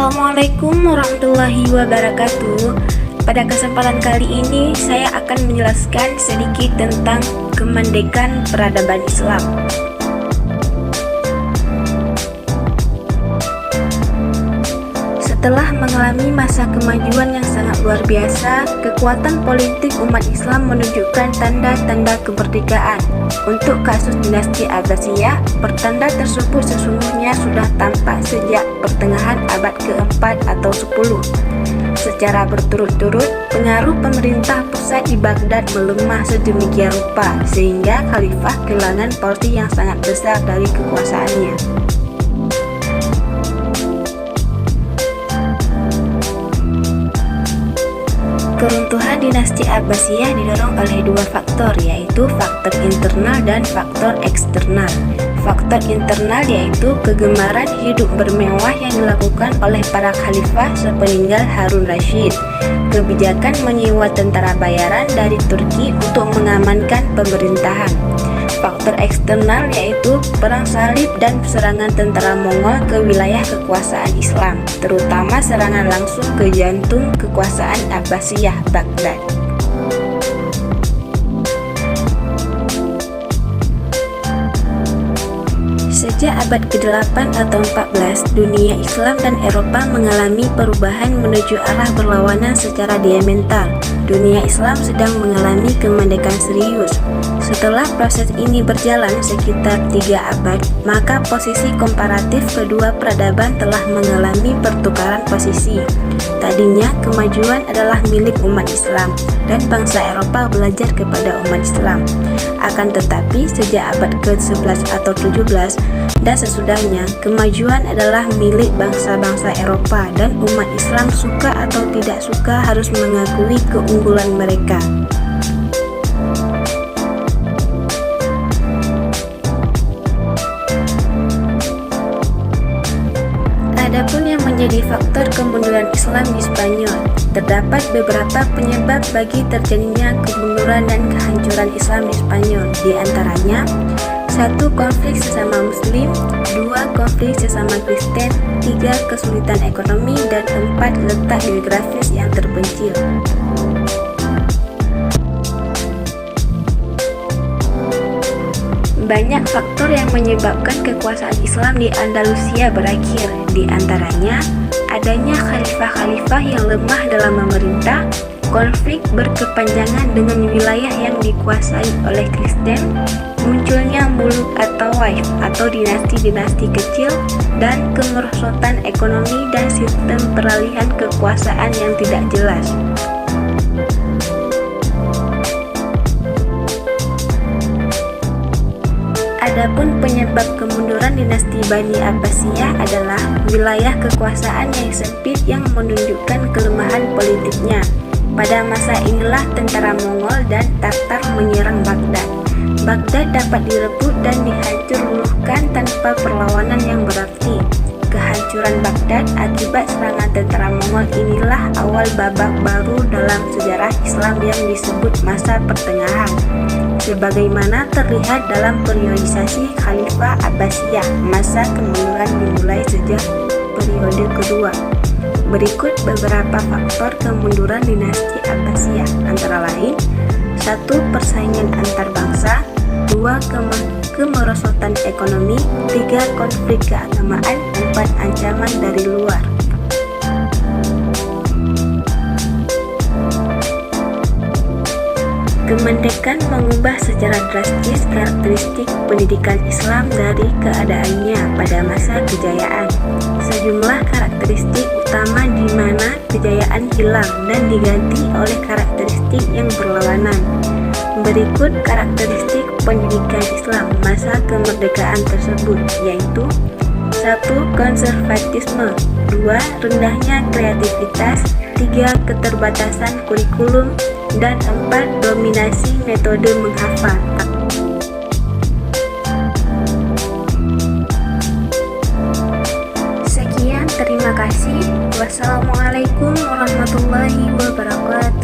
Assalamualaikum warahmatullahi wabarakatuh. Pada kesempatan kali ini saya akan menjelaskan sedikit tentang kemerdekaan peradaban Islam. Setelah mengalami masa kemajuan yang sangat luar biasa, kekuatan politik umat Islam menunjukkan tanda-tanda kemerdekaan. Untuk kasus dinasti Abbasiyah, pertanda tersebut sesungguhnya sudah tampak sejak pertengahan abad keempat atau 10. Secara berturut-turut, pengaruh pemerintah pusat di Baghdad melemah sedemikian rupa sehingga khalifah kehilangan porsi yang sangat besar dari kekuasaannya. Keruntuhan dinasti Abbasiyah didorong oleh dua faktor, yaitu faktor internal dan faktor eksternal. Faktor internal yaitu kegemaran hidup bermewah yang dilakukan oleh para khalifah sepeninggal Harun Rashid, kebijakan menyewa tentara bayaran dari Turki untuk mengamankan pemerintahan. Faktor eksternal yaitu perang salib dan serangan tentara Mongol ke wilayah kekuasaan Islam, terutama serangan langsung ke jantung kekuasaan Abbasiyah, Baghdad. Sejak abad ke-8 atau 14, dunia Islam dan Eropa mengalami perubahan menuju arah berlawanan secara diametral. Dunia Islam sedang mengalami kemerdekaan serius. Setelah proses ini berjalan sekitar 3 abad, maka posisi komparatif kedua peradaban telah mengalami pertukaran posisi. Tadinya kemajuan adalah milik umat Islam dan bangsa Eropa belajar kepada umat Islam. Akan tetapi sejak abad ke-11 atau 17 dan sesudahnya, kemajuan adalah milik bangsa-bangsa Eropa dan umat Islam suka atau tidak suka harus mengakui keunggulan mereka. Adapun yang menjadi faktor kemunduran Islam di Spanyol, terdapat beberapa penyebab bagi terjadinya kemunduran dan kehancuran Islam di Spanyol, di antaranya 1. Konflik sesama Muslim, 2. Konflik sesama Kristen, 3. Kesulitan ekonomi, dan 4. Letak geografis yang terpencil. Banyak faktor yang menyebabkan kekuasaan Islam di Andalusia berakhir, di antaranya adanya khalifah-khalifah yang lemah dalam memerintah, konflik berkepanjangan dengan wilayah yang dikuasai oleh Kristen, munculnya muluk atau waif atau dinasti-dinasti kecil, dan kemerosotan ekonomi dan sistem peralihan kekuasaan yang tidak jelas. Adapun penyebab kemunduran dinasti Bani Abbasiyah adalah wilayah kekuasaan yang sempit yang menunjukkan kelemahan politiknya. Pada masa inilah tentara Mongol dan Tatar menyerang Baghdad. Baghdad dapat direbut dan dihancur luluhkan tanpa perlawanan yang berarti. Kehancuran Baghdad akibat serangan tentara Mongol inilah awal babak baru dalam sejarah Islam yang disebut masa pertengahan, sebagaimana terlihat dalam periodisasi Khalifah Abbasiyah. Masa kemunduran dimulai sejak periode kedua. Berikut beberapa faktor kemunduran dinasti Abbasiyah, antara lain 1. Persaingan antar bangsa, 2. Kemerosotan ekonomi, 3. Konflik keagamaan, 4. Ancaman dari luar. Kemerdekaan mengubah secara drastis karakteristik pendidikan Islam dari keadaannya pada masa kejayaan. Sejumlah karakteristik utama di mana kejayaan hilang dan diganti oleh karakteristik yang berlawanan. Berikut karakteristik pendidikan Islam masa kemerdekaan tersebut, yaitu 1. Konservatisme, 2. Rendahnya kreativitas, 3. Keterbatasan kurikulum, dan 4. Dominasi metode menghafal. Sekian, terima kasih. Wassalamualaikum warahmatullahi wabarakatuh.